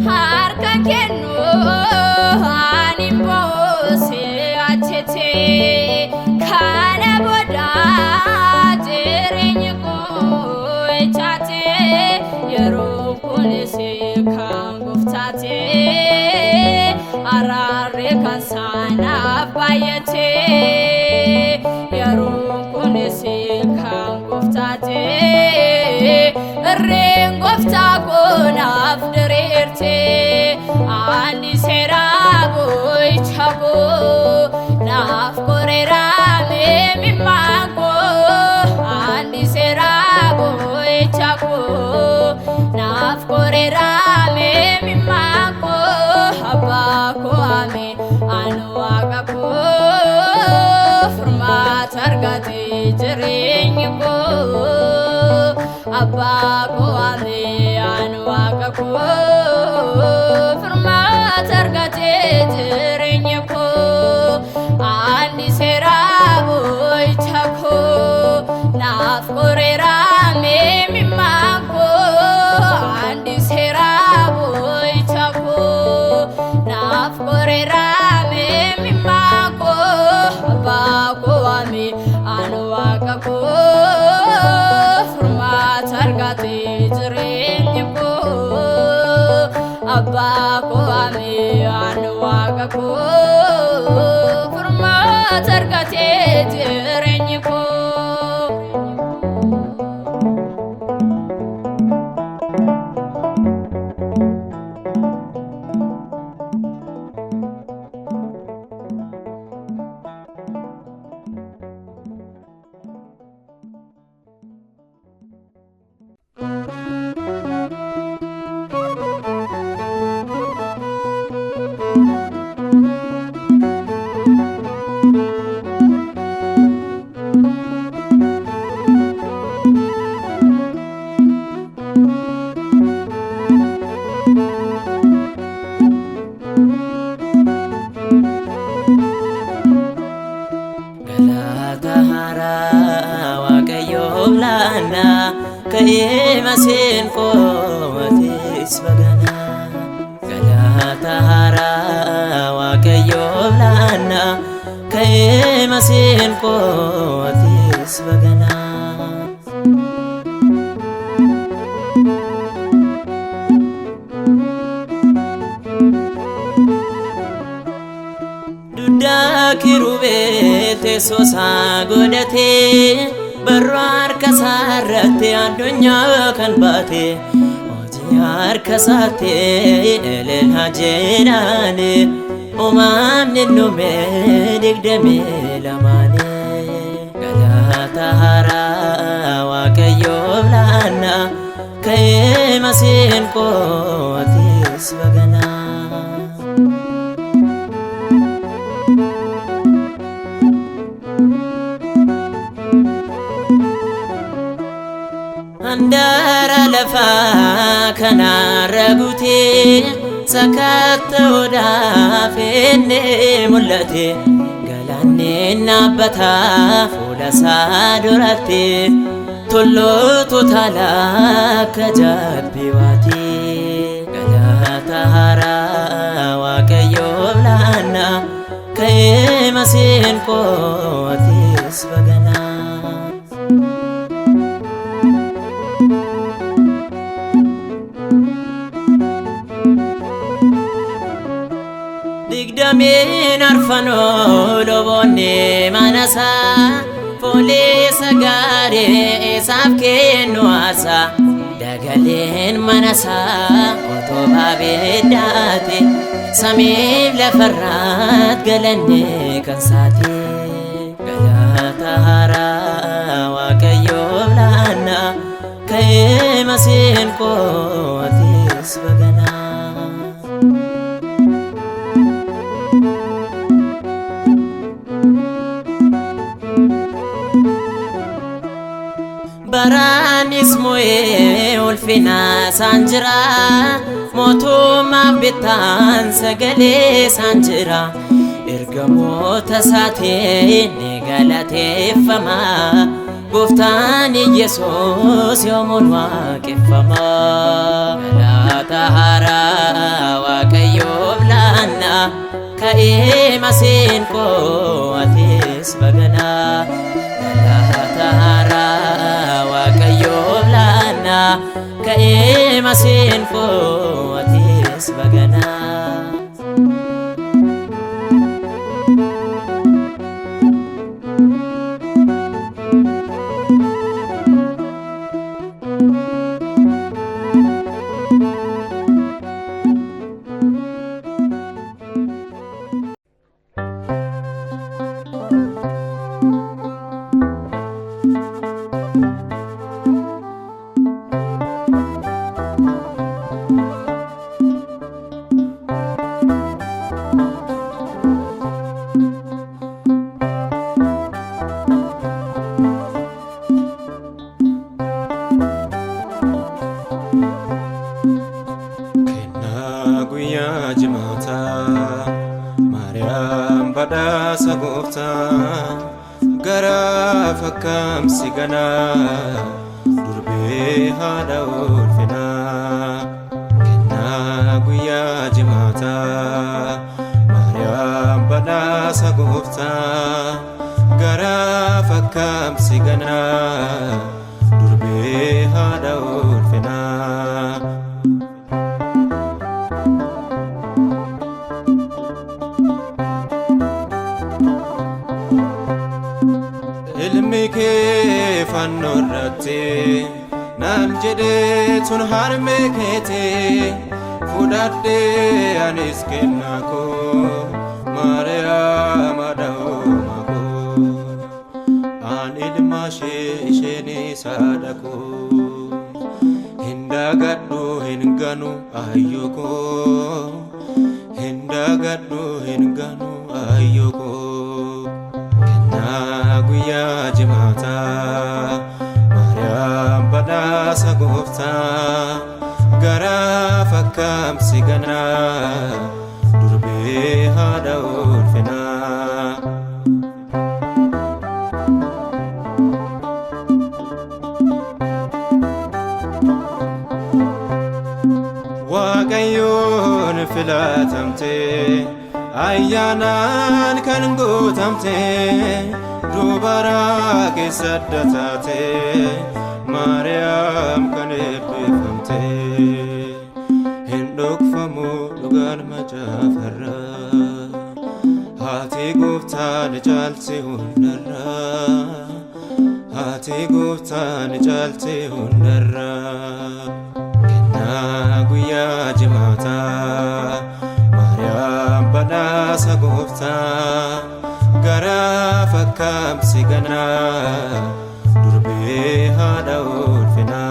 Harka kennu ani mbose achete kana boda kan sana bayate yarun kunisi kan goftate ring gofta konaf dirirte ani serago ichabo naf korera me mimago ani serago ichabo naf korera me mimago habako ame anu agako format argate jeringo abako ame anu agako format argate jeringo ani serabo ichako naf korera me mimago ani serabo ichako naf korera me mimago abako ame anu agako format argate jeringo abako ame anu agako format argate jeringo masin ko atis bagana galata hara wa kayo lana kay masin ko atis bagana duda kirube te sosa godate barwar kasarate adunya kan bate ojiar kasate elel hajerane umam ninume digdeme lamane galata hara wa kayo lana kay masin ko atis bagana andara lafa kana raguti sakatta oda fenne mulate galanne nabata fuula sadurate tollo totala kajabbiwati galata hara wa kayo lana kay masin ko atis bagana digdamin arfano lobonne manasa polisa gare sabke nuasa dagalen manasa otoba bedate samib lafarrat galanne kansati galata hara wa kayo lana kay masin ko atis bagana baranis moe ulfina sanjira moto mabitan sagale sanjira ergamo tasate negalate fama goftani yesus yomun waqifama galata hara wa kayo lana kay masin ko atis bagana galata hara wa kayo lana kay masin ko atis bagana fakkam sigana durbe hada ulfina kenna guyya jimata Maryam bana sagufta gara fakkam sigana durbe hada ulfina ilmike fannorratti nan jede tun harme kete fudadde anis kennako Maryam adawmako an ilmashe isheni sadako hindagaddu hinganu ayyoko hindagaddu hinganu ayyoko guyya jimata Maryam bana sagufta gara fakkam sigana durbe hada ulfina waaqayyoon filatamte ayyaanaan kan guutamte dubara keessaddataate Maryam kan eebbifamte hin dhokfamu dhugaan macaafarra haati gooftaan caalte hundarra haati gooftaan caalte hundarra kennaa guyyaa jimaata Maryam badhaasa gooftaa gara fakkam sigana durbe hada ulfina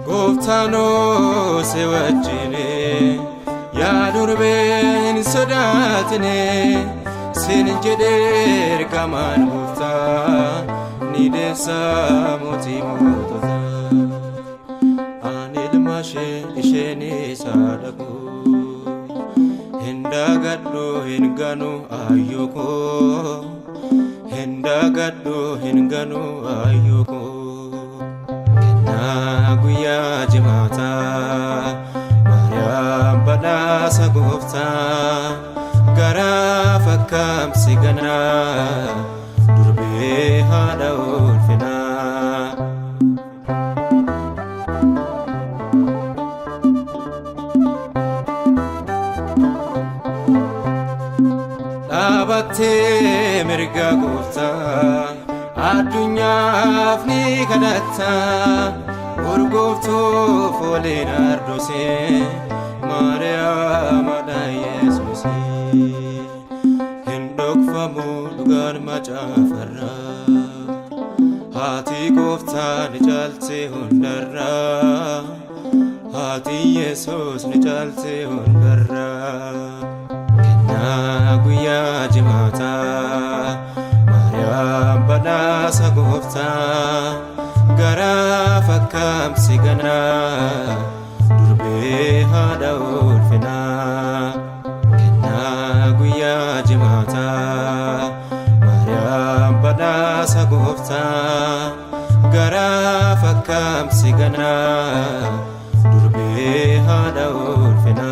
goftano se wajjine ya durben sodatine sin jeder kaman gofta ni desa moti motota isheni sadako hindagaddu hinganu ayyoko hindagaddu hinganu ayyoko kenna guyya jimata Maryam badhaasa goofta gara fakkam sigana durbe hada ulfina dhaabbatte mirga goofta addunyaaf ni kadhatta urgooftuuf waliin ardose Maryam haadha Yesuusi hin dhokfamu dhugaan macaafarra haati gooftaa ni caalte hundarra haati Yesuus ni caalte hundarra guyya jimata Maryam badhaasa goofta gara fakkam sigana durbe hada ulfina kenna guyya jimata Maryam badhaasa goofta gara fakkam sigana durbe hada ulfina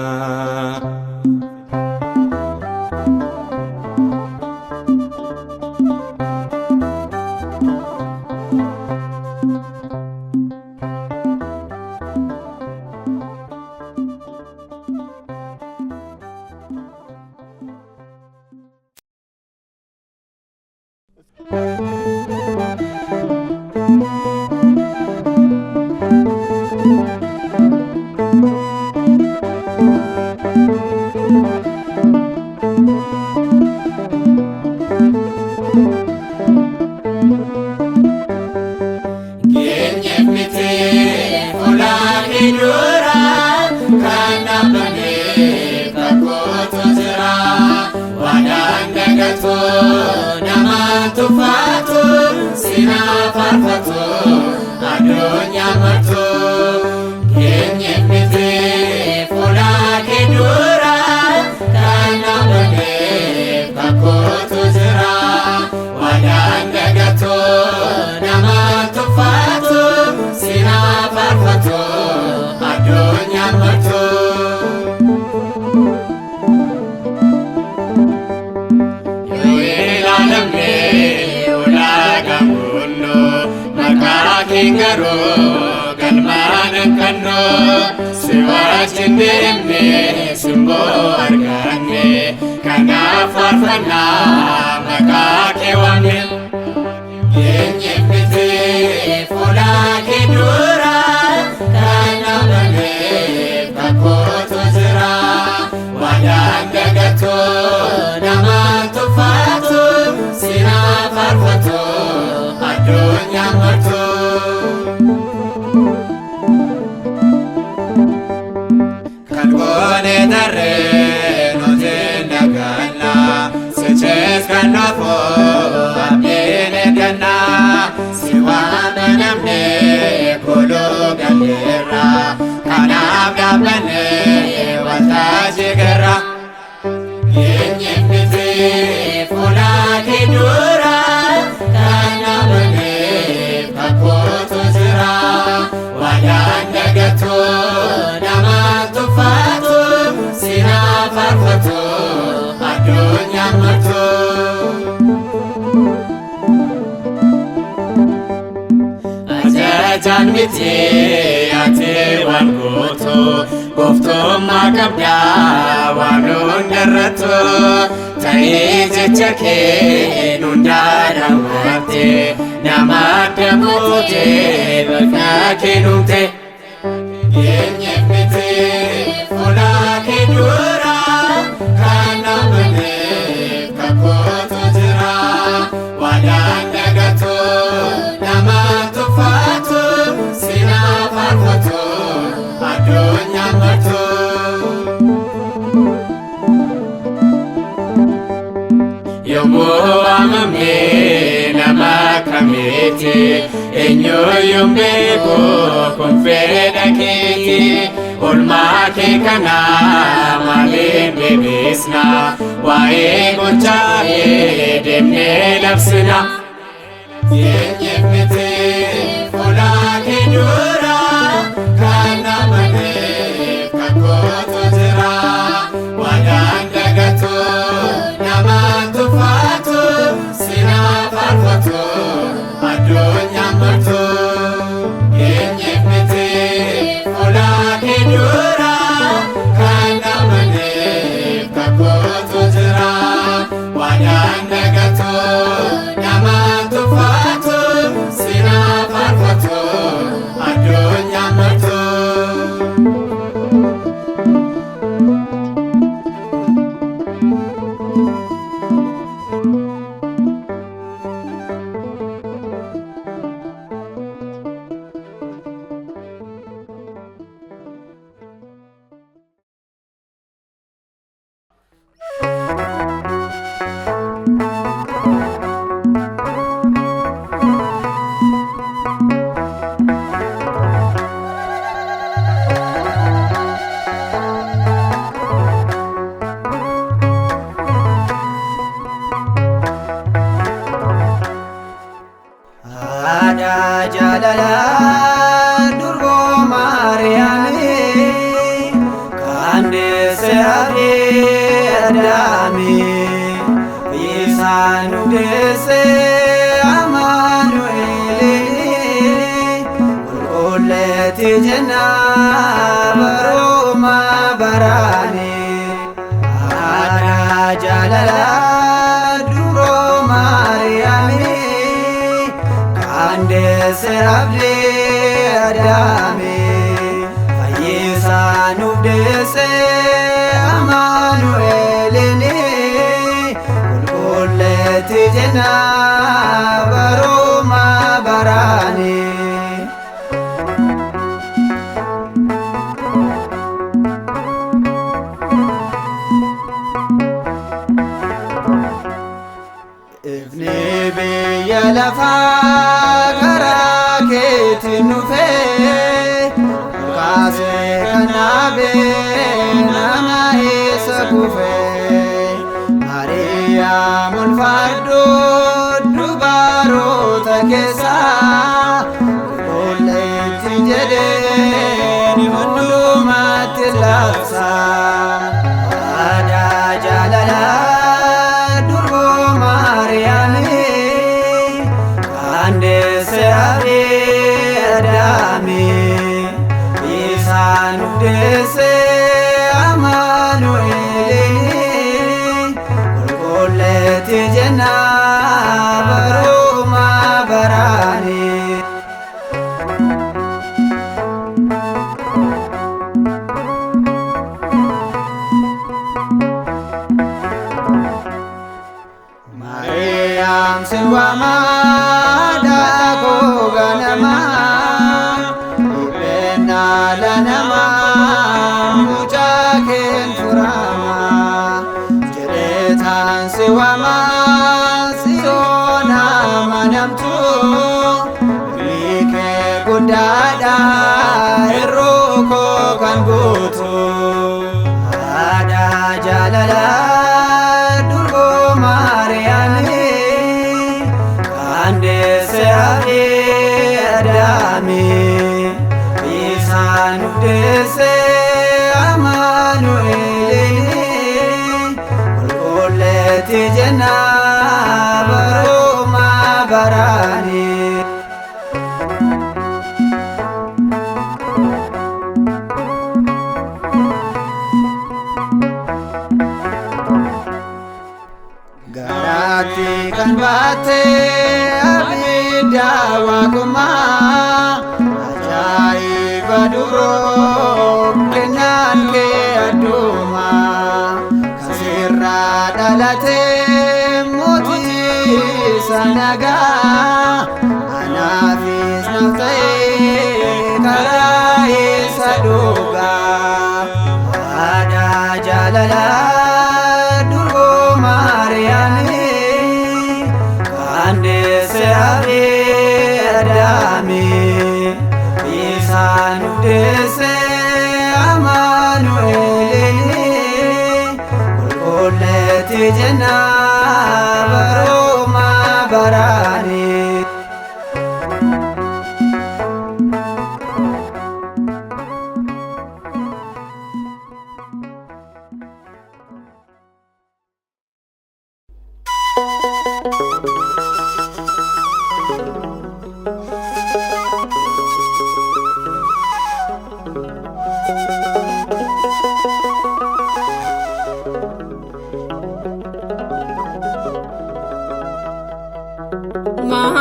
Farfatu adunya martu kenye mite deemne simboo arganne kanaaf faarfannaa maqaa kee waamne. Eenyeffitee fuula kee dura kana malee bakkootu jira waadaan dagatu nama tuffaatu sina faarfatu addunyaa martu. Kan goone darree nuti nagaanna sichees kan dhufu abdiin eegganna si waamanamne kuluu galleerra kanaaf dhaabbanne waltajjii garra. Eenyeffitee fuula kee dura kana malee bakkootu jira waadaan dagatu nama tuffaatu sina faarfatu addunyaa martu. Ajajaan miti ati waan gootu gooftummaa qabdaa waan hundarrattu ta'ee jecha kee hundaa daawwatte nama adda buutee bakka kee dhumte. Eenyeffitee fuula kee dura kana malee bakkootu jira waadaan dagatu nama tuffaatu sina faarfatu addunyaa martu. Yommuu waamamne nama kamiiti eenyuyyuun beeku kun fedha keeti. Oolmaa kee kana maaliin bebeesna waa'ee gochaa kee deemnee labsina. Eenyeffitee fuula kee dura kana malee bakkootu jira waadaan dagatu nama tuffaatu sina faarfatu addunyaa martu. Eenyeffitee fuula kee dura kana malee bakkootu jira waadaan dagatu nama tuffaatu sina faarfatu addunyaa martu. Ada jalala durboo Maariyaamii kandese abdii Adaamii isaan deesse Amaanu'eelii qulqulleetti jenna baruma baraanii. Ada jalala durboo Maariyaamii kandese abdii Adaamii isaan deesse Amaanu'eelii qulqulleetti jenna baruma baraanii. Ifni biyya lafaa karaa keetiin dhufee kaasee kanaabee nama isa kufee. Maariyaam ulfaadhoo dubaroota keessaa qulqulleetti jedheen hundumatti labsaa. Aadaa jaalalaa durboo Maariyaamii kandese abdii Adaamii isaan deesse siwama dako ganama ibena lanama mujaken furama jeretan siwama siona manamtu like gudada eroko kan gutu ada jalala durgo mariami kande seabe adami bisan dese amanueli kulkuleti jena baroma barani garati kan bate abida wakuma ajaiba duro kenan ke aduma kasira dalate moti sanaga anafis naftai karai saduga ada jalala durgo mariami kande seabe adami bisan dese amanueli kulkuleti jena baroma barani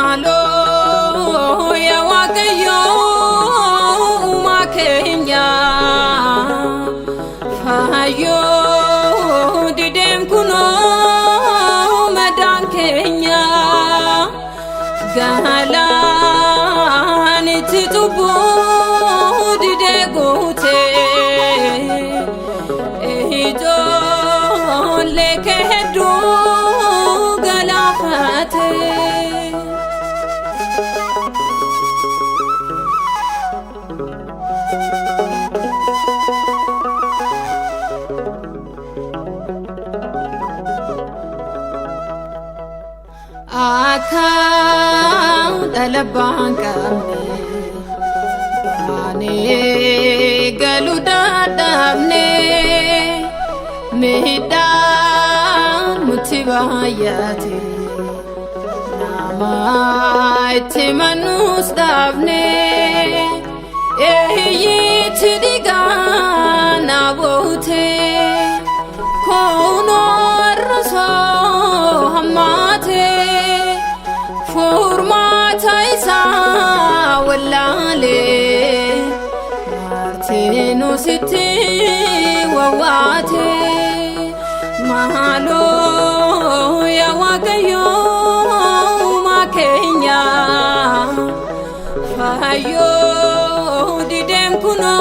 Mahalo ya wakayo makenya fayo didem kuno madan kenya galan titubu dide gote ehido lekedo galafate akau dalaban kami ane galuda damne medan mutibahayati nama itimanus davne ehiyiti digana bote kono raso hamate furmata isa wallale martino siti wawate mahalo ya wakayo makenya fayo didem kuno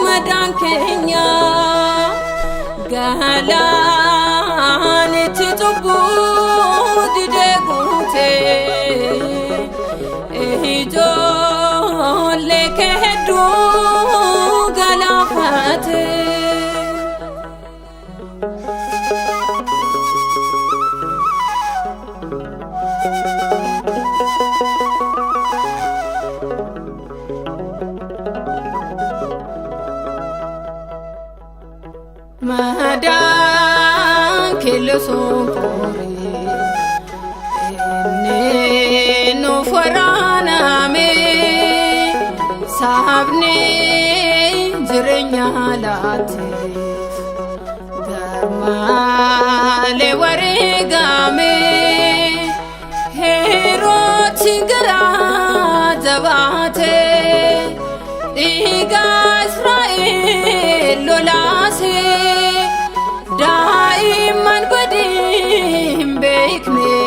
madan kenya galan titubu dide gote ehido lekedo galafate madan kelosopore ene no farana me sabne jirenya late garmale waregame hero tigara jabate diga Israel lolase daiman badim bekne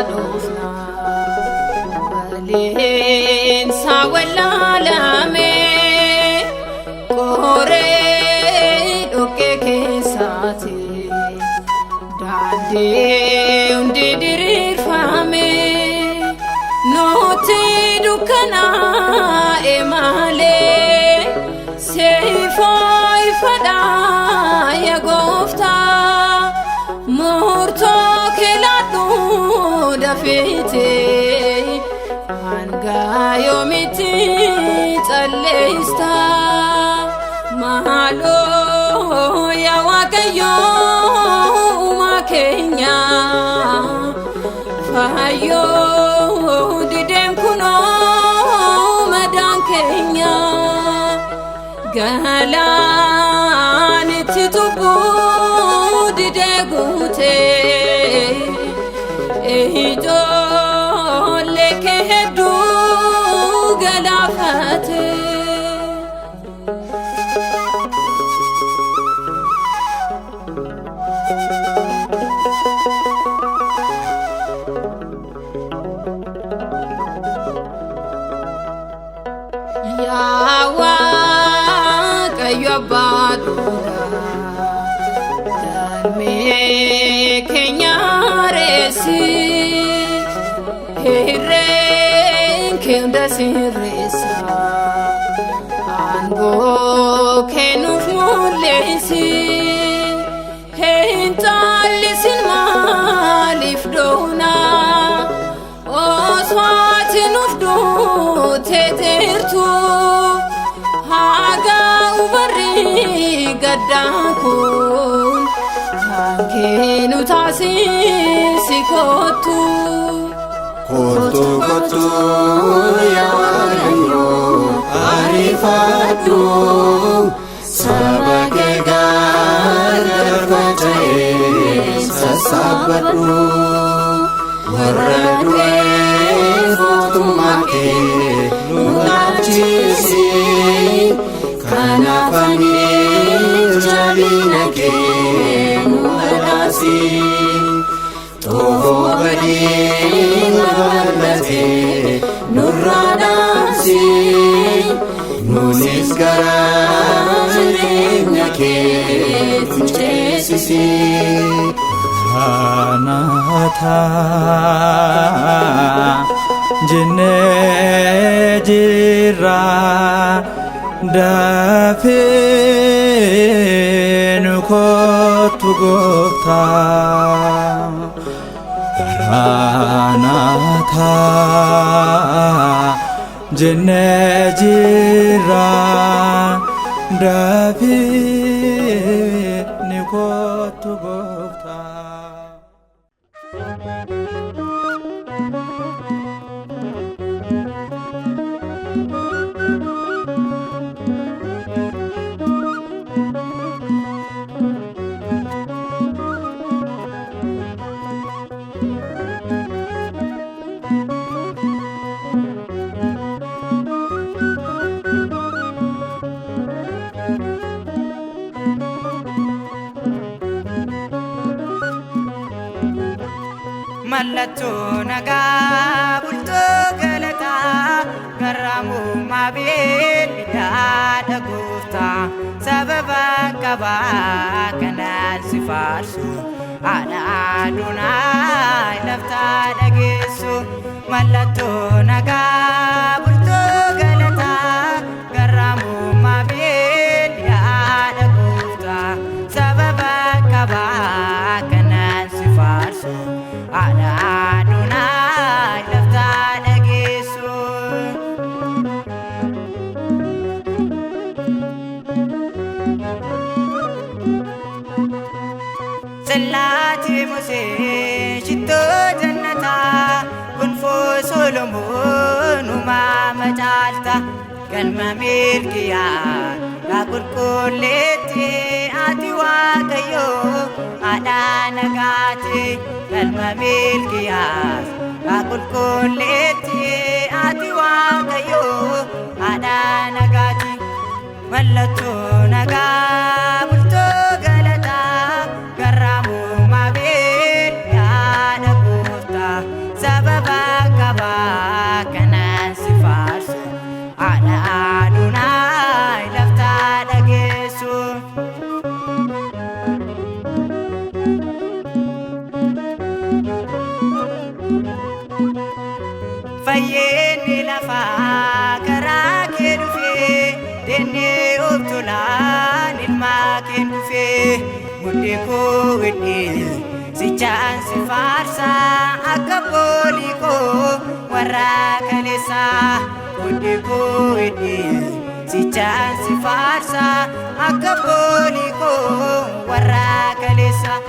dhufna waleensa wallaalame qoree dhoqqee keessaati daandii hundi diriirfame nuti dukkanaa'e malee seefoo ifadha yaa Gooftaa murtoo kee laadhu dafitee hanga yoomitti calleesta maaloo yaa Waaqayyo uumaa keenya fayyoo dideen kunoo madaan keenya galaanitti tubbuu didee guutee ijoollee kee hedduu galaafate. Yaa Waaqayyo abbaa duraa galmee keenya reessi hirreen kee hunda sirreessa aangoo kee nuuf mul'isi hin caallisin maaliif doona osoo ati nuuf duutee jirtu haga ubarri gaddaan kun kan kee nu taasisi kottu. Kottu kottu yaa Waaqayyo ariifadhu saba kee gargar faca'ee sassaabadhu warra du'ee mootummaa kee nu dhaalchisi kanaaf ani jabina kee nu badhaasi. Toho badii bal'atee nurraa dhaamsi nuunis gara jireenya keetti ceesisi. Maranatha jennee jirra dafee nu kottu Gooftaa. Maranatha jennee jirra dafee nu kottu Gooftaa. Mallattoo nagaa bultoo galataa garraamummaa beellidaadha Gooftaa sababa qabaa kanaan si faarsu haadha Adonaa laftaa dhageessu. Mallattoo nagaa bultoo galataa garraamummaa beellidaadha Gooftaa sababa qabaa kanaan si faarsu haadha Adonaa laftaa dhageessu. Salaati Musee shittoo jannataa gonfoo Solomoon uumama caalta galma milkiyaa yaa qulqulleetti ati Waaqayyo haadha nagaati galma milkiyaa yaa qulqulleetti ati Waaqayyo haadha nagaati. Mallattoo nagaa bultoo galataa garraamummaa beellidaadha Gooftaa fayyinni lafaa karaa kee dhufee dennee of tolaan ilmaa kee dhufee mudhii koo hidhii sichaan si faarsaa akka boolii koo warra kaleessaa mudhii koo hidhii sichaan si faarsaa akka boolii koo warra kaleessaa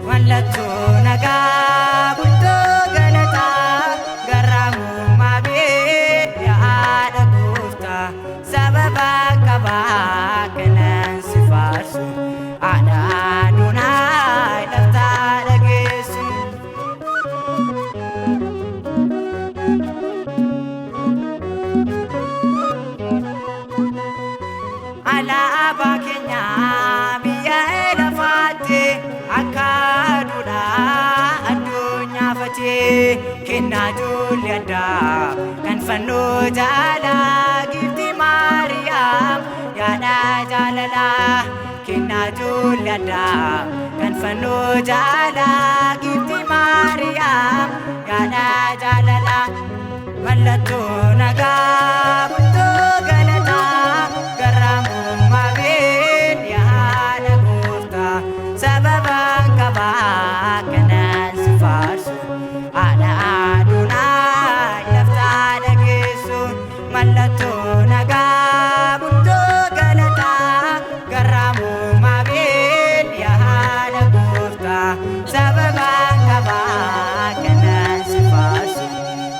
mallattoo nagaa bultoo galataa garraamummaa bee haadha gooftaa sababa qabaa kanaan si faarsu haadha Adoonaayi laftaa dhageessu. Alaabaa keenya biyya lafaatti akka aduudhaa addunyaa fatee kennaa ijoollee addaa kan fannoo jaalaa gifti Maariyaam yaada jaalalaa kennaa ijoollee addaa kan fannoo jaalaa gifti Maariyaam yaada jaalalaa mallattoo nagaa bultoo galataa garraamummaa bee haadha gooftaa sababa qabaa kanaan si faarsu haadha Adoonaayi laftaa dhageessu mallattoo nagaa bultoo galataa garraamummaa bee haadha gooftaa sababa qabaa kanaan si faarsu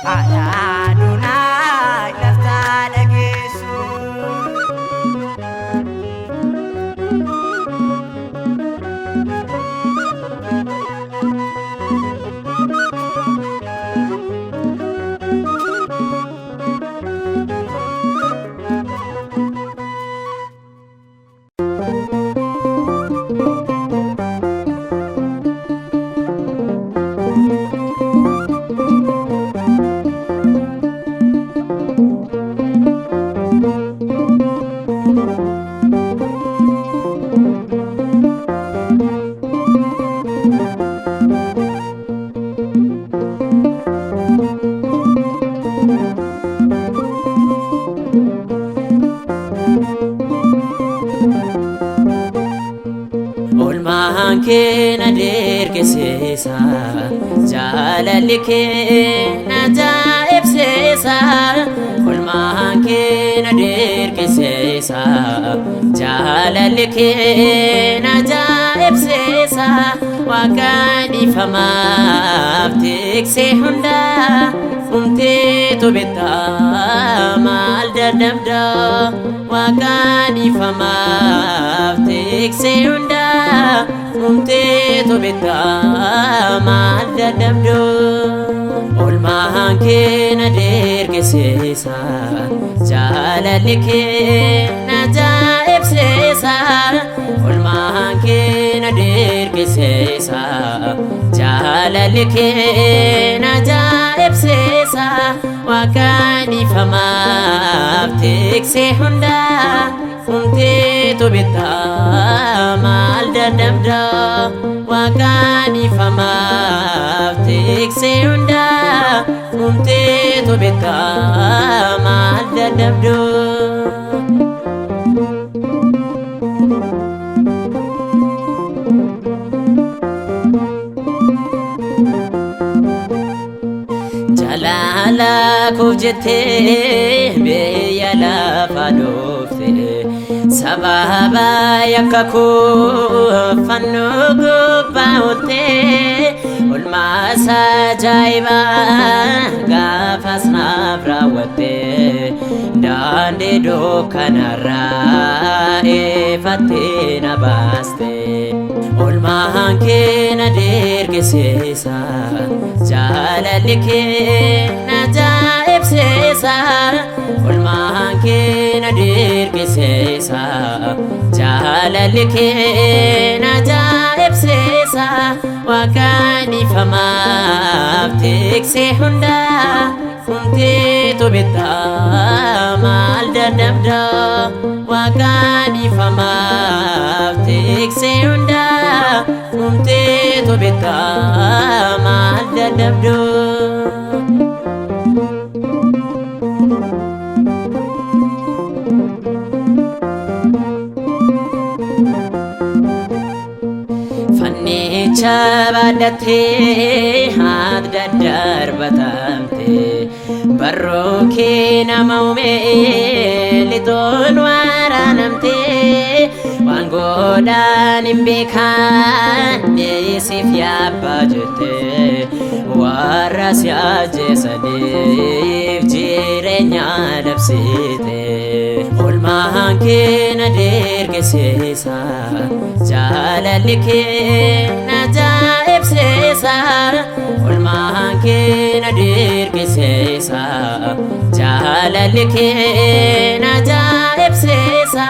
haadha Adoonaayi laftaa dhageessu. Olmaan kee na dirqisiisa jaalalli kee na ajaa'ibsiisa olmaan kee na dirqisiisa jaalalli kee na ajaa'ibsiisa waaqaan ifamaaf tiksee hundaa humteetu bittaa maal dadhabda waaqaan ifamaaf tiksee hundaa humteetu bittaa maal dadhabda olmaan kee na dirqisiisa jaalalli kee na ajaa'ibsiisa olmaan kee na dirqisiisa jaalalli kee na ajaa'ibsiisa waaqaan ifamaaf tiksee hundaa humteetu bittaa maal dadhabda waaqaan ifamaaf tiksee hundaa humteetu bittaa maal dadhabda. Jalala koo jettee biyya lafaa dhufte sababa yakka koo fannoo gubbaa oolte olmaas ajaa'ibaa gaafas naaf raawwatte daandii dukkanarraa ifattee na baaste olmaan kee na dirqisiisa jaalalli kee na ajaa'ibsiisa olmaan kee na dirqisiisa jaalalli kee na ajaa'ibsiisa waaqaan ifamaaf tiksee hundaa humteetu bittaa maal dadhabda waaqaan ifamaaf tiksee hundaa humteetu bittaa maal dadhabda. jaallattee adda darbatamte barrookee nama uumee lixoon waraanamte waan godhaan hin beekamne siif yaabbaa jette warra si ajjeesaniif jireenya labsite oolmaan kee na dirqisiisa jaalalli kee na ajaa'ibsiisa oolmaan kee na dirqisiisa jaalalli kee na ajaa'ibsiisa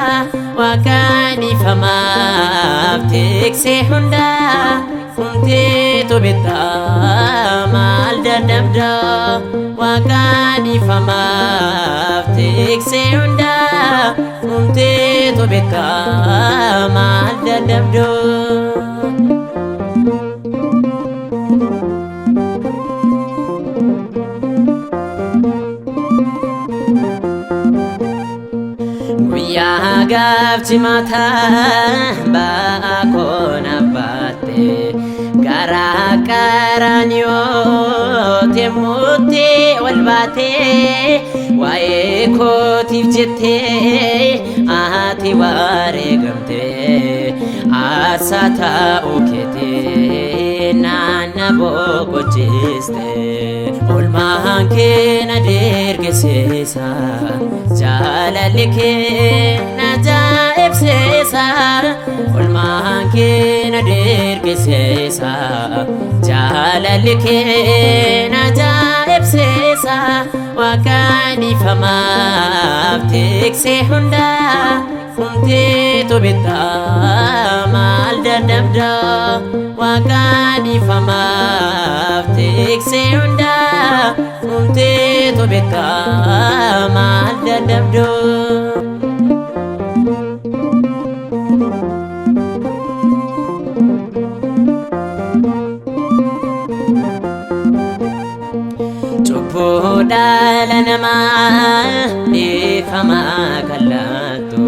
waaqaan ifamaaf tiksee hundaa humteetu bittaa maal dadhabda waaqaan ifamaaf tiksee hundaa humteetu bittaa maal dadhabda. Guyyaa gaafti mataa ba'aa koona baatte garaa qaraaniyooti muttee wal baate waa'ee kootiif jettee ati wareegamte aarsaa ta'uu keetii naanna boqochiiste oolmaan kee na dirqisiisa jaalalli kee na ajaa'ibsiisa oolmaan kee na dirqisiisa jaalalli kee na ajaa'ibsiisa waaqaan ifamaaf tiksee hundaa humteetu bittaa maal dadhabda waaqaan ifamaaf tiksee hundaa humteetu bittaa maal dadhabda. Cubbuu dhala namaa dhiifamaa kan laattu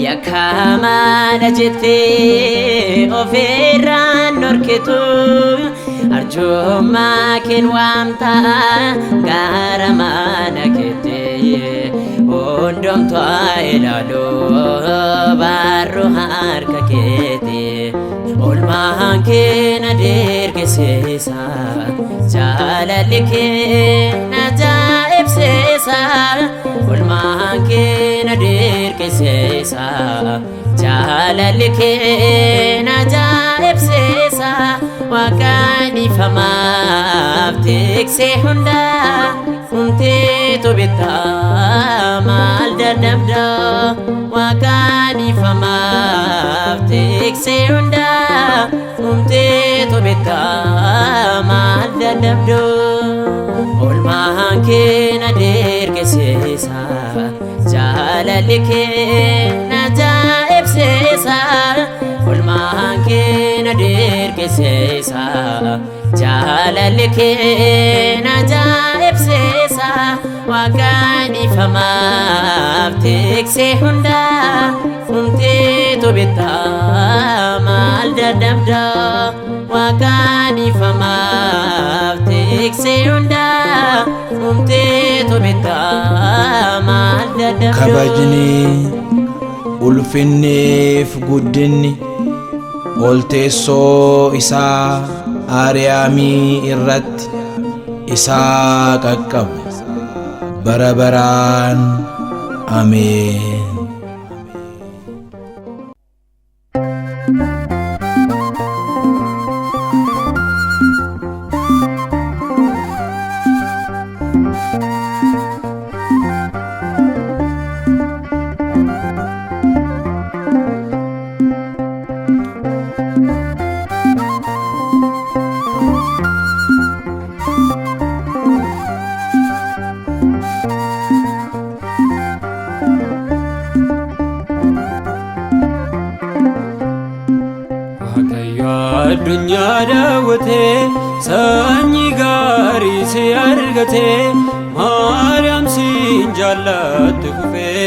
yakka maala jettee ofirraan dhorkitu arjummaa keen waamtaa gara mana keettee hundomtaa ilaaluu barru harka keetii oolmaan kee na dirqisiisa jaalalli kee na ajaa'ibsiisa oolmaan kee na dirqisiisa jaalalli kee na ajaa'ibsiisa waaqaan ifamaaf tiksee hundaa humteetu bittaa maal dadhabda waaqaan ifamaaf tiksee hundaa humteetu bittaa maal dadhabda oolmaan kee na dirqisiisa jaalalli kee na ajaa'ibsiisa oolmaan kee na dirqisiisa jaalalli kee na ajaa'ibsiisa waaqaan ifamaaf tiksee hundaa humteetu bittaa maal dadhabda waaqaan ifamaaf tiksee hundaa humteetu bittaa maal dadhabda. kabajni ulfinniif guddinni ol teessoo isaa aariyaamii irratti isaa qaqqabu bara baraan ameen. addunyaa daawwatee sanyii gaarii si argatee maariyaam siin jaallatte kufee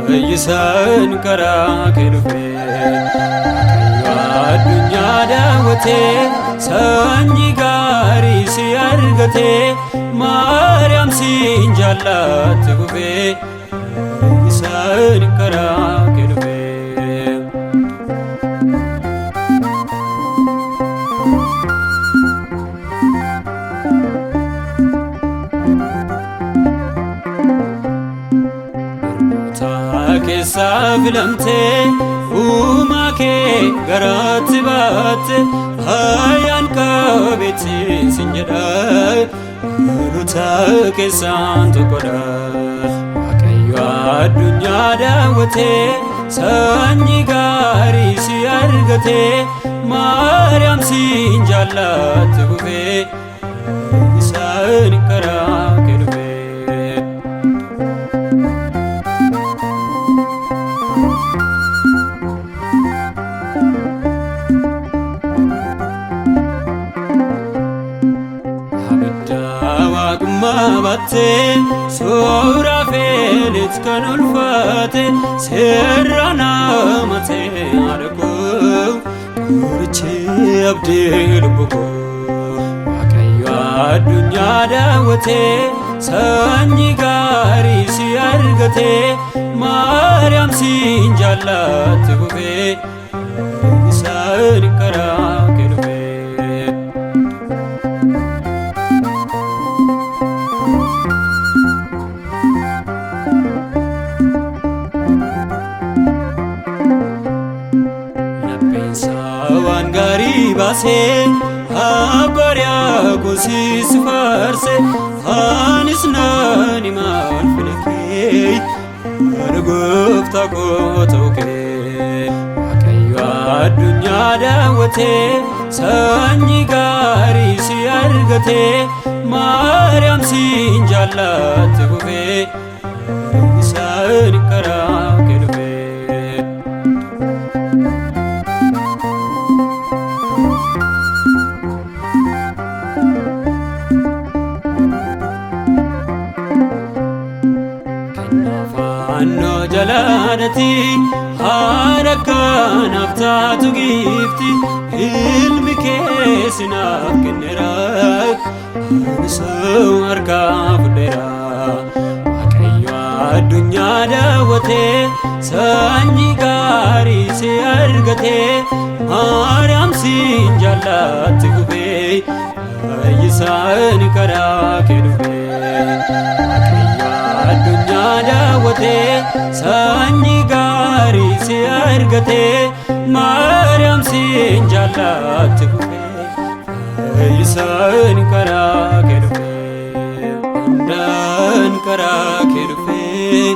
fayyisaan karaa kee dhufee addunyaa daawwatee sanyii gaarii si argatee Maariyaam siin jaallatti kufee isaan karaa kee dhufee. Keessaa filamtee uumaa kee garaatti baatte hayyaan qabeetti sin jedha hoolota keessaan tokkodha. Waaqayyo addunyaa daawwatee sanyii gaarii si argatee Maariyaam siin jaallatti kufee isaan karaa kee dhufee. Battee suuraafeelit kan ulfaate seerra namatee adakoo qorichi abdii lubbu koo. Waaqayyo addunyaa daawwatee sanyii gaarii si argatee Maariyaam siin jaallatti kufee isaan karaa kee dhufee. Waan gaarii baasee abbariyaa gosis farse anis nani maal filakee mana gooftaa koo ta'uu kee. Waaqayyo addunyaa daawwatee sanyii gaarii si argatee Maariyaam siin jaallatti kufee isaan karaa kee dhufee. Fannoo jalaadhati haadha kanaaf taatu giifti ilmi kee sinaaf kenneera anis harkaa fudheera. Waaqayyo addunyaa daawwatee sanyii gaarii si argatee Maariyaam siin jaallatti kufee isaan karaa kee dhufee. Addunyaa daawwatee sanyii gaarii si argatee Maariyaam siin jaallatti kufee isaan karaa kee dhufee. Hundaan karaa kee dhufee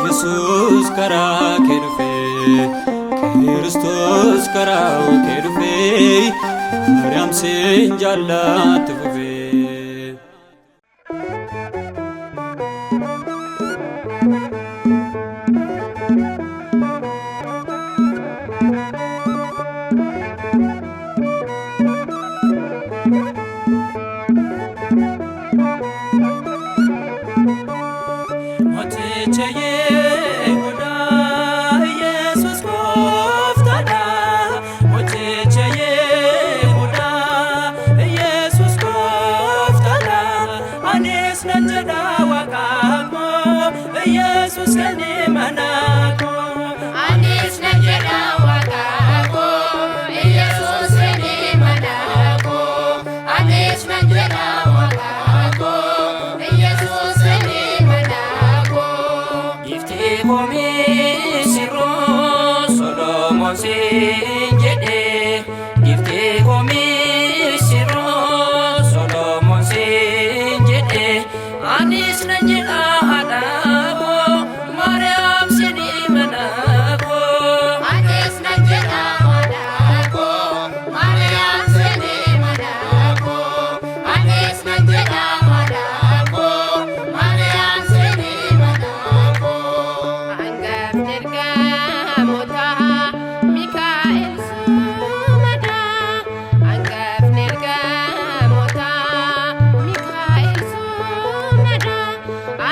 Yesuus karaa kee dhufee Kiristoos karaa kee dhufee Maariyaam siin jaallatti kufee.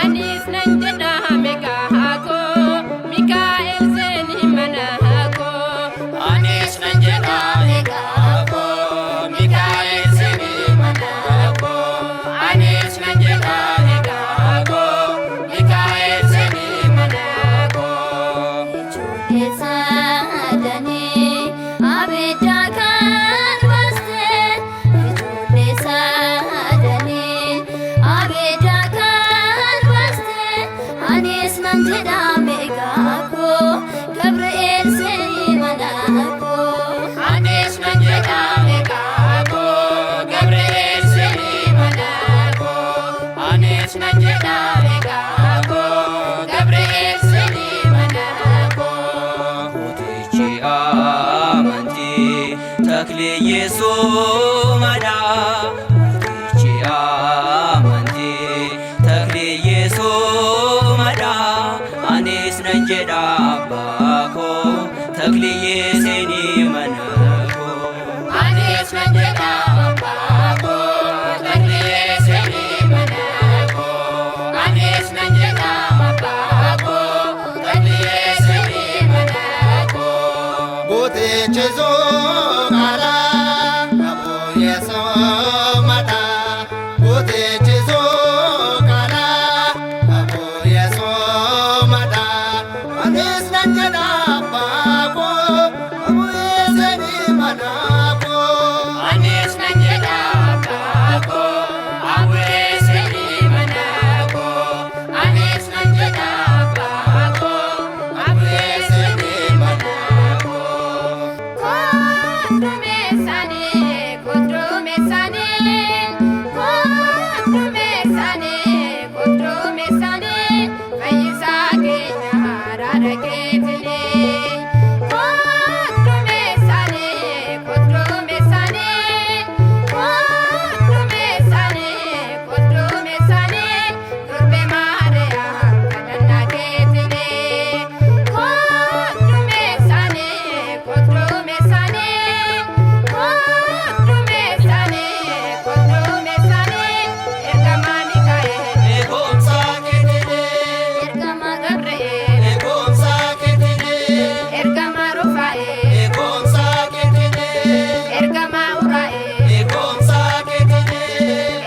Anis nan jedha anis nanjeda egako Gabriel seni manako Motichi amanti takli Yesu mada Motichi amanti takli Yesu mada anis nanjeda bako takli Yeseni manako anis nanjeda egako Gabriel seni manako anis nanjeda egako Gabriel seni manako Gote chezo kala Abu Yesu mata Gote chezo kala Abu Yesu mata Anis nanjada bako Abu Yesu ni manako anis nanjeda egako Gabriel seni manako anis nanjeda egako Gabriel seni manako Kotru mesane kotru mesane kotru mesane kotru mesane Faisa kenya rara ketile kotru mesane kotru mesane kotru mesane kotru mesane durbe mareya kanana ketile kotru mesane kotru mesane kotru mesane kotru mesane ergamani kae Egomsa ketele ergama gabriel Egomsa ketele ergama rufae Egomsa ketele ergama urae Egomsa ketele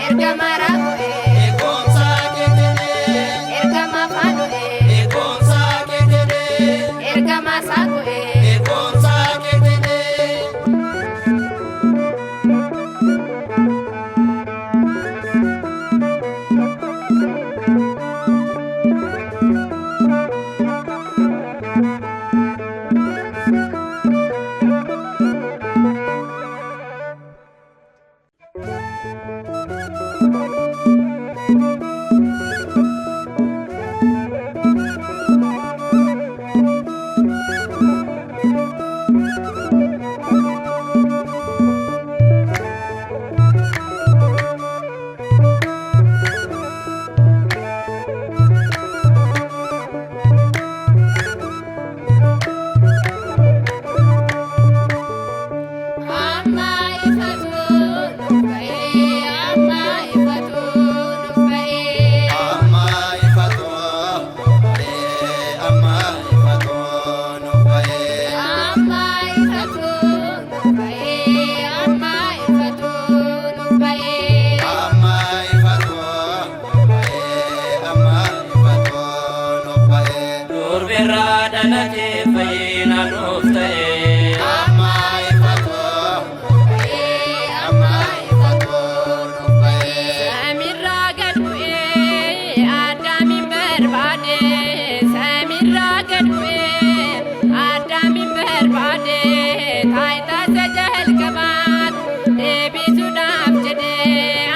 ergama ragoe Egomsa ketele ergama fagoe Egomsa ketele ergama sagoe Egomsa ketele amma ifatu nufae amma ifatu nufae Amma ifato Amma ifato no fae amma ifatu nufae amma ifatu nufae Amma ifato Amma ifato no fae durbirra dhalate fayyina nuuf ta'e Amma ifato Amma ifato no fae Samirra gadbu'e Adaamin barbaade Samirra gadbu'e Adaamin barbaade Taayitaa isa jalqabaat deebisuudhaaf jedhe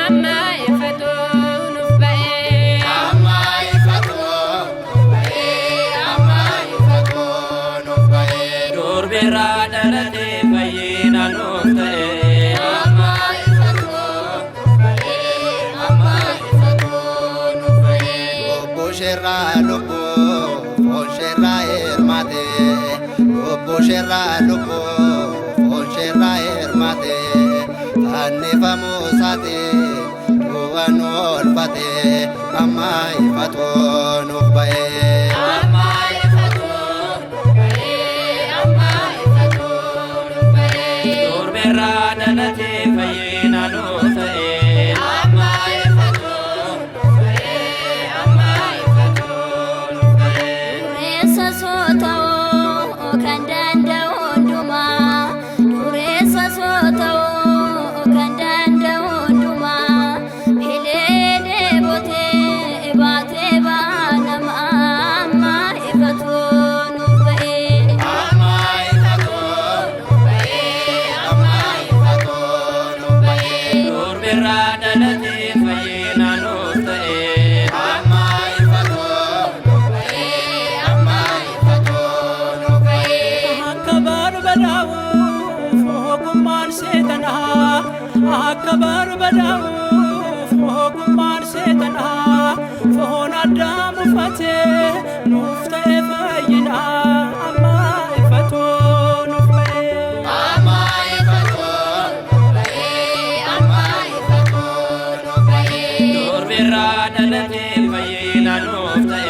amma ifatu nuuf ba'e Amma ifato Amma ifato no fae durbirra dhalate fayyina nuuf ta'e amma ifatu amma ifatu nuuf ba'e Obbo Sherra Lubbo Fon Sherra Hermate Obbo Sherra Lubbo Fon Sherra Hermate Fannifamo sate Du'an olfate Amma ifato nuuf ba'e amma ifatu nuuf ba'e amma ifatu nuuf ba'e durbirra dhalate fayyina nuuf ta'e amma ifatu nuuf ba'e amma ifatu nuuf ba'e Dureessa soota'oo kan danda'u hundumaa Dureessa soota'oo kan danda'u hundumaa Bilee deebote fayyina nuuf ta'e.